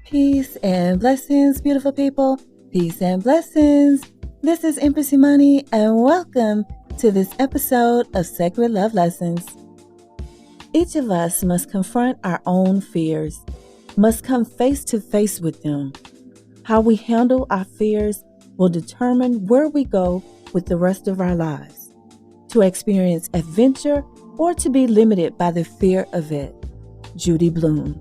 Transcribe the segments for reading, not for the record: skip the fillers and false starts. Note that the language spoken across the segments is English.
Peace and blessings, beautiful people. Peace and blessings. This is Empress Imani, and welcome to this episode of Sacred Love Lessons. Each of us must confront our own fears, must come face to face with them. How we handle our fears will determine where we go with the rest of our lives, to experience adventure or to be limited by the fear of it. Judy Blume.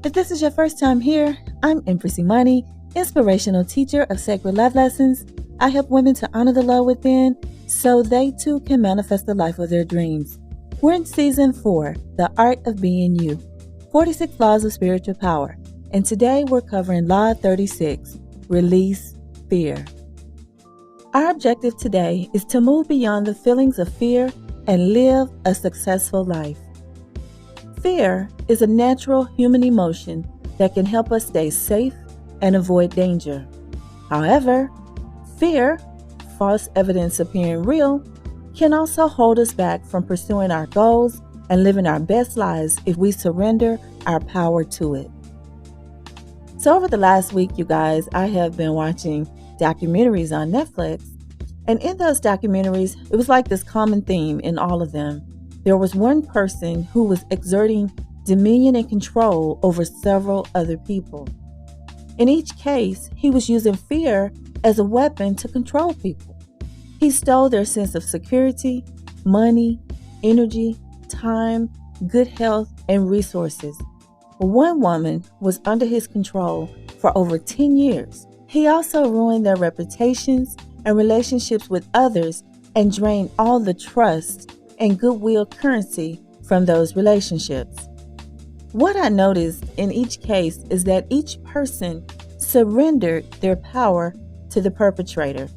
If this is your first time here, I'm Empress Imani, inspirational teacher of Sacred Love Lessons. I help women to honor the love within so they too can manifest the life of their dreams. We're in Season 4, The Art of Being You, 46 Laws of Spiritual Power, and today we're covering Law 36, Release Fear. Our objective today is to move beyond the feelings of fear and live a successful life. Fear is a natural human emotion that can help us stay safe and avoid danger. However, fear, false evidence appearing real, can also hold us back from pursuing our goals and living our best lives if we surrender our power to it. So over the last week, you guys, I have been watching documentaries on Netflix, and in those documentaries, it was like this common theme in all of them. There was one person who was exerting dominion and control over several other people. In each case, he was using fear as a weapon to control people. He stole their sense of security, money, energy, time, good health, and resources. One woman was under his control for over 10 years. He also ruined their reputations and relationships with others and drained all the trust and goodwill currency from those relationships. What I noticed in each case is that each person surrendered their power to the perpetrator.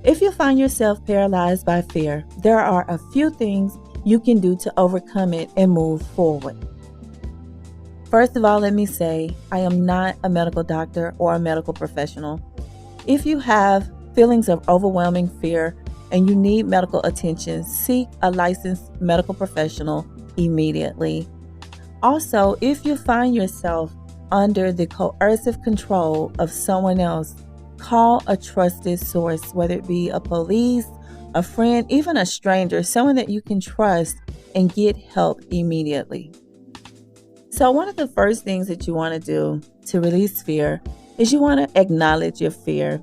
If you find yourself paralyzed by fear, there are a few things you can do to overcome it and move forward. First of all, let me say, I am not a medical doctor or a medical professional. If you have feelings of overwhelming fear and you need medical attention, seek a licensed medical professional immediately. Also, if you find yourself under the coercive control of someone else, call a trusted source, whether it be a police, a friend, even a stranger, someone that you can trust, and get help immediately. So one of the first things that you want to do to release fear is you want to acknowledge your fear.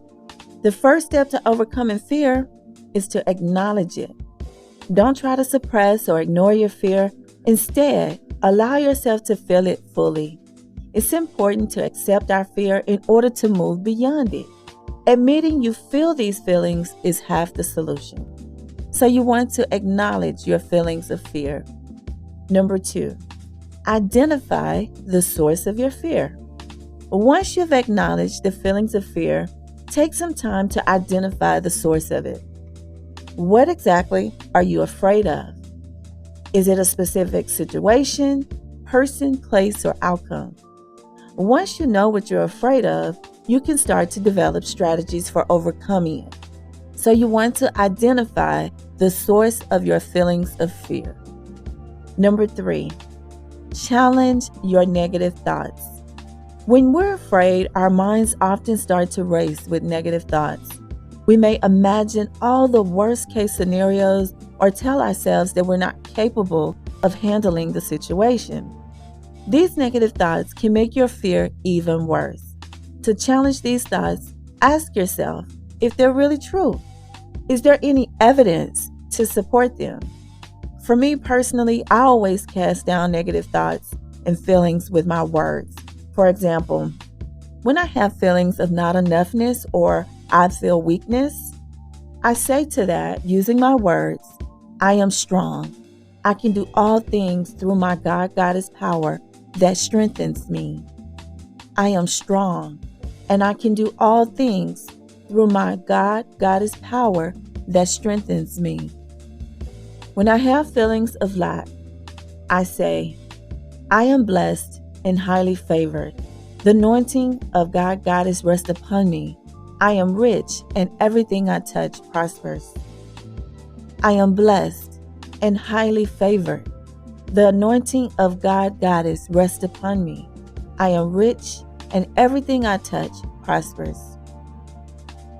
The first step to overcoming fear is to acknowledge it. Don't try to suppress or ignore your fear. Instead, allow yourself to feel it fully. It's important to accept our fear in order to move beyond it. Admitting you feel these feelings is half the solution. So you want to acknowledge your feelings of fear. Number 2, identify the source of your fear. Once you've acknowledged the feelings of fear, take some time to identify the source of it. What exactly are you afraid of? Is it a specific situation, person, place, or outcome? Once you know what you're afraid of, you can start to develop strategies for overcoming it. So you want to identify the source of your feelings of fear. Number 3, challenge your negative thoughts. When we're afraid, our minds often start to race with negative thoughts. We may imagine all the worst case scenarios or tell ourselves that we're not capable of handling the situation. These negative thoughts can make your fear even worse. To challenge these thoughts, ask yourself if they're really true. Is there any evidence to support them? For me personally, I always cast down negative thoughts and feelings with my words. For example, when I have feelings of not enoughness or I feel weakness, I say to that, using my words, I am strong. I can do all things through my God-Goddess power that strengthens me. I am strong, and I can do all things through my God-Goddess power that strengthens me. When I have feelings of lack, I say, I am blessed and highly favored. The anointing of God-Goddess rests upon me. I am rich, and everything I touch prospers. I am blessed and highly favored. The anointing of God-Goddess rests upon me. I am rich, and everything I touch prospers.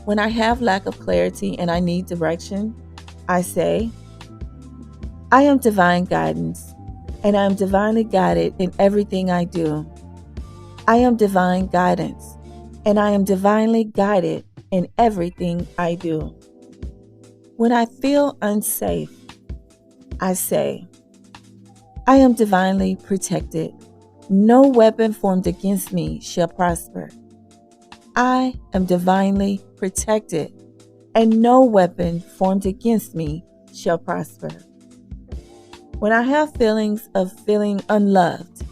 When I have lack of clarity and I need direction, I say, I am divine guidance, and I am divinely guided in everything I do. I am divine guidance, and I am divinely guided in everything I do. When I feel unsafe, I say, I am divinely protected. No weapon formed against me shall prosper. I am divinely protected, and no weapon formed against me shall prosper. When I have feelings of feeling unloved,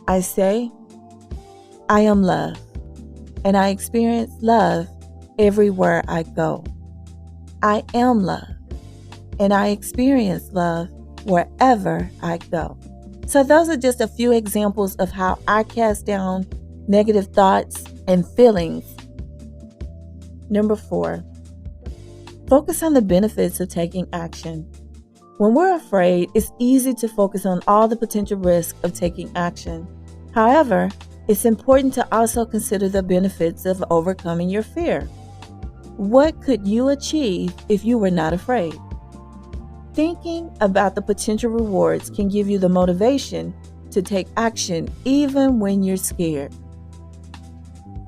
I say, I am love, and I experience love everywhere I go. I am love, and I experience love wherever I go. So those are just a few examples of how I cast down negative thoughts and feelings. Number 4, focus on the benefits of taking action. When we're afraid, it's easy to focus on all the potential risks of taking action. However, it's important to also consider the benefits of overcoming your fear. What could you achieve if you were not afraid? Thinking about the potential rewards can give you the motivation to take action even when you're scared.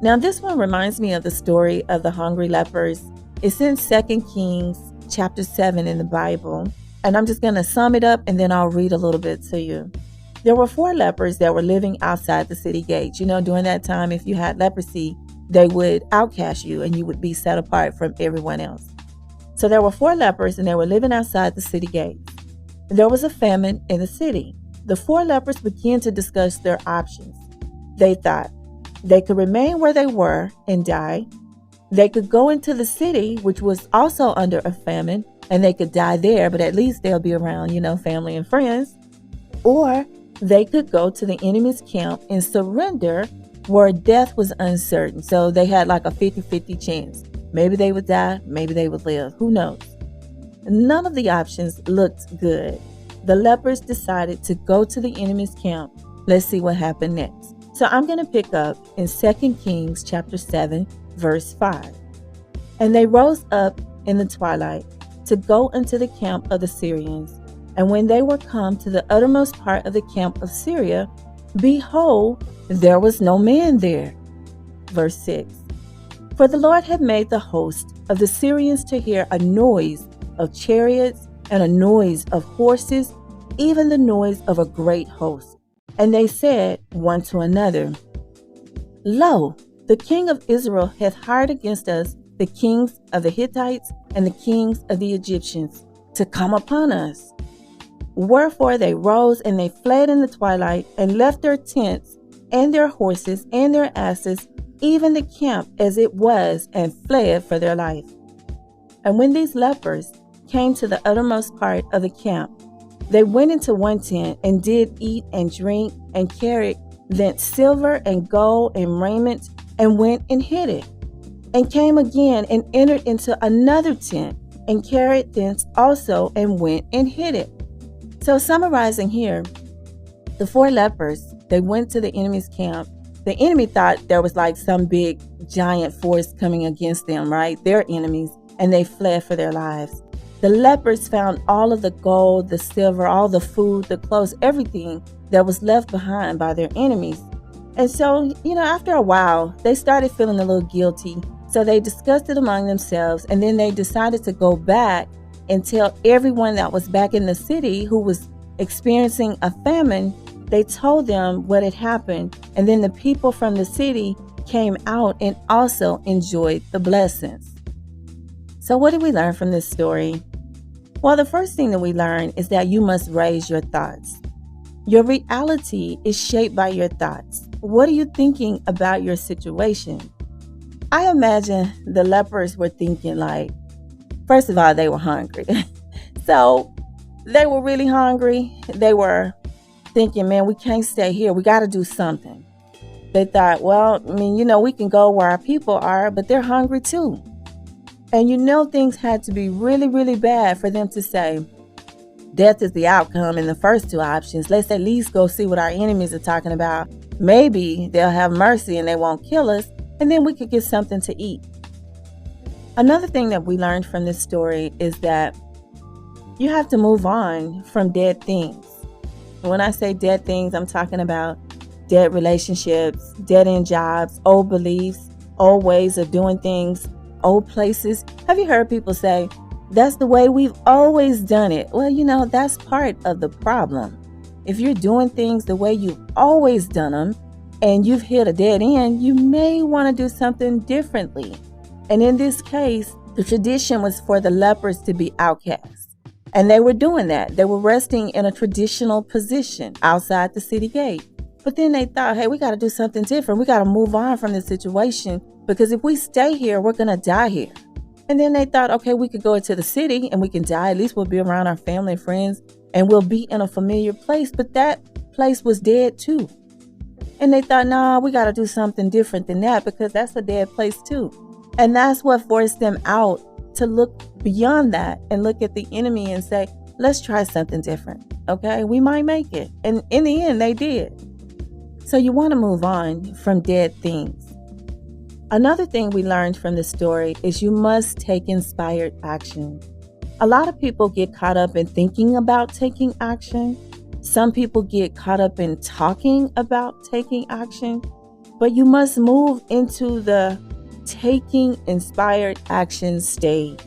Now, this one reminds me of the story of the hungry lepers. It's in 2 Kings chapter 7 in the Bible, and I'm just going to sum it up and then I'll read a little bit to you. There were 4 lepers that were living outside the city gates. During that time, if you had leprosy, they would outcast you and you would be set apart from everyone else. So there were 4 lepers and they were living outside the city gates. There was a famine in the city. The 4 lepers began to discuss their options. They thought they could remain where they were and die. They could go into the city, which was also under a famine, and they could die there, but at least they'll be around, family and friends. Or they could go to the enemy's camp and surrender where death was uncertain. So they had like a 50-50 chance. Maybe they would die, maybe they would live. Who knows? None of the options looked good. The lepers decided to go to the enemy's camp. Let's see what happened next. So I'm going to pick up in 2 Kings chapter 7, verse 5. And they rose up in the twilight to go into the camp of the Syrians. And when they were come to the uttermost part of the camp of Syria, behold, there was no man there. Verse 6. For the Lord had made the host of the Syrians to hear a noise of chariots and a noise of horses, even the noise of a great host. And they said one to another, Lo, the king of Israel hath hired against us the kings of the Hittites and the kings of the Egyptians to come upon us. Wherefore they rose and they fled in the twilight and left their tents and their horses and their asses, even the camp as it was, and fled for their life. And when these lepers came to the uttermost part of the camp, they went into one tent and did eat and drink and carried thence silver and gold and raiment and went and hid it. And came again and entered into another tent and carried thence also and went and hid it. So summarizing here, the 4 lepers, they went to the enemy's camp. The enemy thought there was like some big giant force coming against them, right? Their enemies, and they fled for their lives. The lepers found all of the gold, the silver, all the food, the clothes, everything that was left behind by their enemies. And so, after a while, they started feeling a little guilty. So they discussed it among themselves, and then they decided to go back and tell everyone that was back in the city who was experiencing a famine. They told them what had happened, and then the people from the city came out and also enjoyed the blessings. So what did we learn from this story? Well, the first thing that we learn is that you must raise your thoughts. Your reality is shaped by your thoughts. What are you thinking about your situation? I imagine the lepers were thinking first of all, they were hungry. So they were really hungry. They were thinking, man, we can't stay here. We got to do something. They thought, well, we can go where our people are, but they're hungry too. And things had to be really, really bad for them to say, death is the outcome in the first 2 options. Let's at least go see what our enemies are talking about. Maybe they'll have mercy and they won't kill us, and then we could get something to eat. Another thing that we learned from this story is that you have to move on from dead things. When I say dead things, I'm talking about dead relationships, dead-end jobs, old beliefs, old ways of doing things, old places. Have you heard people say, that's the way we've always done it? Well, that's part of the problem. If you're doing things the way you've always done them and you've hit a dead end, you may want to do something differently. And in this case, the tradition was for the lepers to be outcast. And they were doing that. They were resting in a traditional position outside the city gate. But then they thought, hey, we got to do something different. We got to move on from this situation, because if we stay here, we're going to die here. And then they thought, okay, we could go into the city and we can die. At least we'll be around our family and friends and we'll be in a familiar place. But that place was dead too. And they thought, nah, we got to do something different than that, because that's a dead place too. And that's what forced them out to look beyond that and look at the enemy and say, let's try something different. Okay, we might make it. And in the end, they did. So you want to move on from dead things. Another thing we learned from the story is you must take inspired action. A lot of people get caught up in thinking about taking action. Some people get caught up in talking about taking action. But you must move into the taking inspired action stage.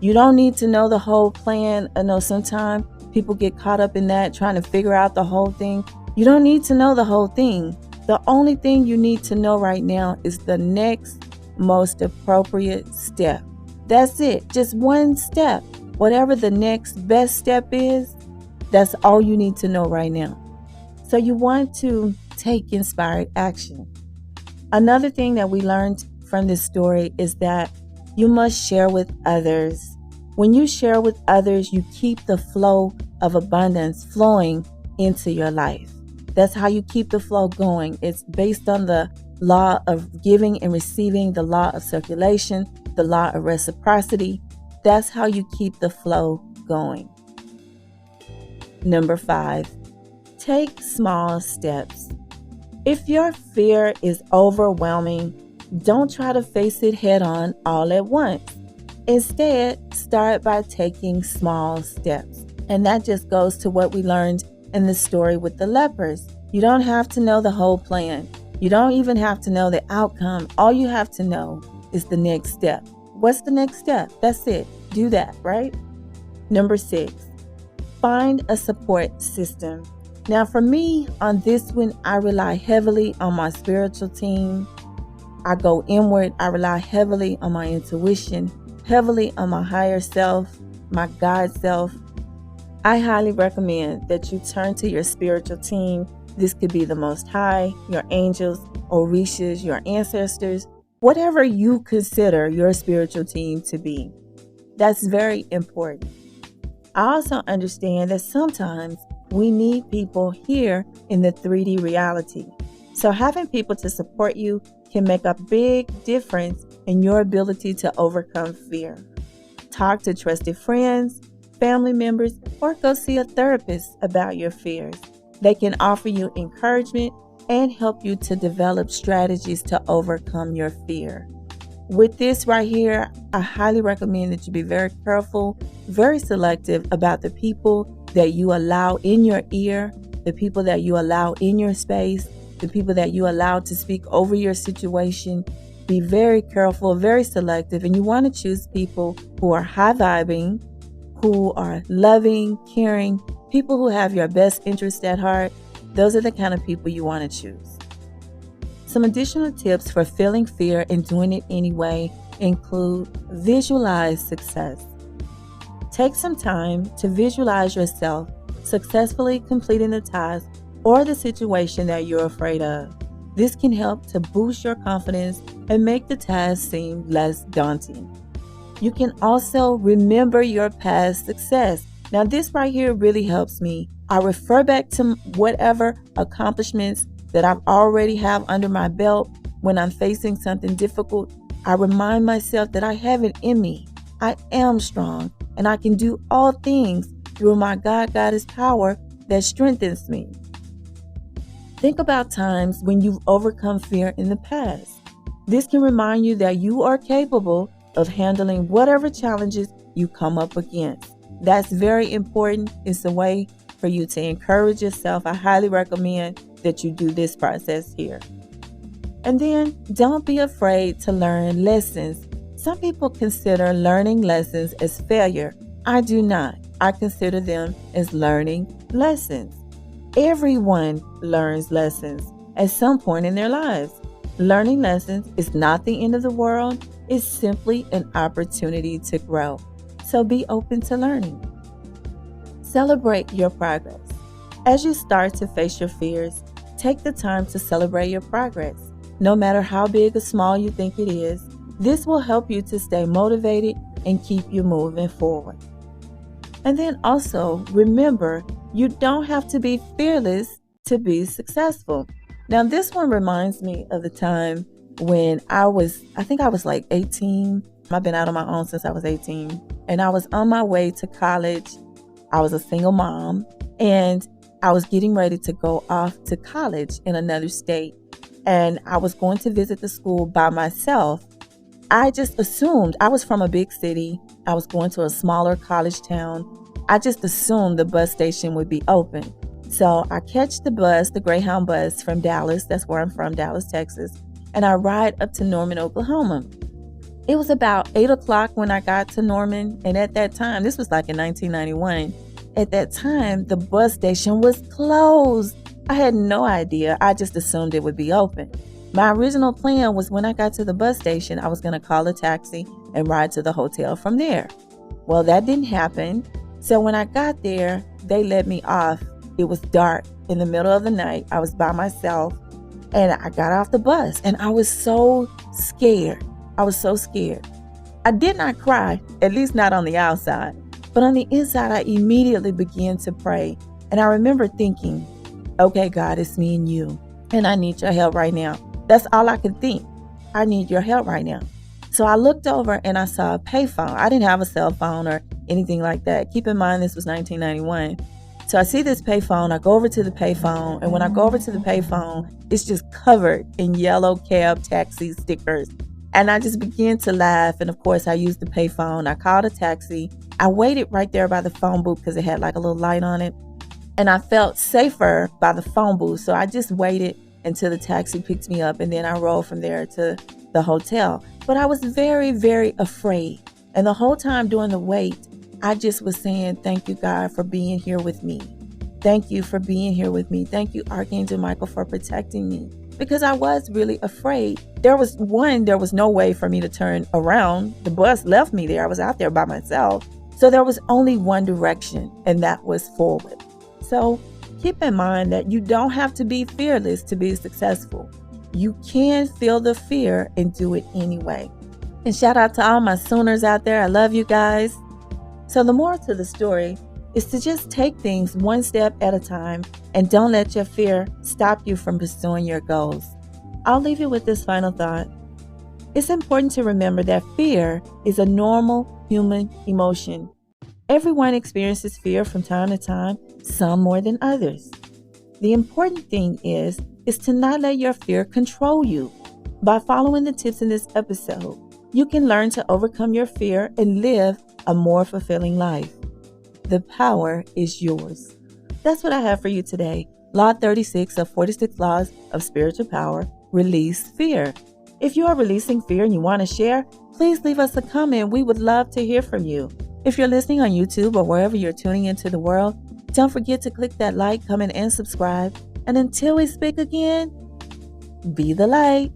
You don't need to know the whole plan. I know sometimes people get caught up in that, trying to figure out the whole thing. You don't need to know the whole thing. The only thing you need to know right now is the next most appropriate step. That's it. Just one step. Whatever the next best step is, that's all you need to know right now. So you want to take inspired action. Another thing that we learned from this story is that you must share with others. When you share with others, you keep the flow of abundance flowing into your life. That's how you keep the flow going. It's based on the law of giving and receiving, the law of circulation, the law of reciprocity. That's how you keep the flow going. Number 5, take small steps. If your fear is overwhelming, don't try to face it head on all at once. Instead, start by taking small steps. And that just goes to what we learned in the story with the lepers. You don't have to know the whole plan. You don't even have to know the outcome. All you have to know is the next step. What's the next step? That's it. Do that, right? Number 6, find a support system. Now for me, on this one, I rely heavily on my spiritual team. I go inward. I rely heavily on my intuition, heavily on my higher self, my God self. I highly recommend that you turn to your spiritual team. This could be the Most High, your angels, orishas, your ancestors, whatever you consider your spiritual team to be. That's very important. I also understand that sometimes we need people here in the 3D reality. So having people to support you can make a big difference in your ability to overcome fear. Talk to trusted friends, family members, or go see a therapist about your fears. They can offer you encouragement and help you to develop strategies to overcome your fear. With this right here, I highly recommend that you be very careful, very selective about the people that you allow in your ear, the people that you allow in your space, the people that you allow to speak over your situation. Be very careful, very selective, and you want to choose people who are high vibing, who are loving, caring, people who have your best interest at heart. Those are the kind of people you want to choose. Some additional tips for feeling fear and doing it anyway include visualize success. Take some time to visualize yourself successfully completing the task or the situation that you're afraid of. This can help to boost your confidence and make the task seem less daunting. You can also remember your past success. Now, this right here really helps me. I refer back to whatever accomplishments that I already have under my belt. When I'm facing something difficult, I remind myself that I have it in me. I am strong and I can do all things through my God Goddess power that strengthens me. Think about times when you've overcome fear in the past. This can remind you that you are capable of handling whatever challenges you come up against. That's very important. It's a way for you to encourage yourself. I highly recommend that you do this process here. And then don't be afraid to learn lessons. Some people consider learning lessons as failure. I do not. I consider them as learning lessons. Everyone learns lessons at some point in their lives. Learning lessons is not the end of the world. It's simply an opportunity to grow. So be open to learning. Celebrate your progress. As you start to face your fears, take the time to celebrate your progress. No matter how big or small you think it is, this will help you to stay motivated and keep you moving forward. And then also remember, you don't have to be fearless to be successful. Now, this one reminds me of the time when I think I was like 18. I've been out on my own since I was 18. And I was on my way to college. I was a single mom. And I was getting ready to go off to college in another state. And I was going to visit the school by myself. I just assumed I was from a big city. I was going to a smaller college town. I just assumed the bus station would be open. So I catch the bus, the Greyhound bus from Dallas. That's where I'm from, Dallas, Texas. And I ride up to Norman, Oklahoma. It was about 8 o'clock when I got to Norman. And at that time, this was like in 1991. At that time, the bus station was closed. I had no idea. I just assumed it would be open. My original plan was when I got to the bus station, I was going to call a taxi and ride to the hotel from there. Well, that didn't happen. So when I got there, they let me off. It was dark in the middle of the night. I was by myself and I got off the bus and I was so scared. I did not cry, at least not on the outside, but on the inside, I immediately began to pray. And I remember thinking, okay, God, it's me and you, and I need your help right now. That's all I could think. I need your help right now. So I looked over and I saw a payphone. I didn't have a cell phone or anything like that. Keep in mind, this was 1991. So I see this payphone. I go over to the payphone. And when I go over to the payphone, it's just covered in yellow cab taxi stickers. And I just began to laugh. And of course, I used the payphone. I called a taxi. I waited right there by the phone booth because it had like a little light on it. And I felt safer by the phone booth. So I just waited until the taxi picked me up. And then I rode from there to the hotel. But I was very, very afraid. And the whole time during the wait, I just was saying, thank you, God, for being here with me. Thank you for being here with me. Thank you, Archangel Michael, for protecting me. Because I was really afraid. There was no way for me to turn around. The bus left me there. I was out there by myself. So there was only one direction, and that was forward. So keep in mind that you don't have to be fearless to be successful. You can feel the fear and do it anyway. And shout out to all my Sooners out there. I love you guys. So the moral to the story is to just take things one step at a time and don't let your fear stop you from pursuing your goals. I'll leave you with this final thought. It's important to remember that fear is a normal human emotion. Everyone experiences fear from time to time, some more than others. The important thing is to not let your fear control you. By following the tips in this episode, you can learn to overcome your fear and live a more fulfilling life. The power is yours. That's what I have for you today. Law 36 of 46 Laws of Spiritual Power, release fear. If you are releasing fear and you want to share, please leave us a comment. We would love to hear from you. If you're listening on YouTube or wherever you're tuning into the world, don't forget to click that like, comment, and subscribe. And until we speak again, be the light.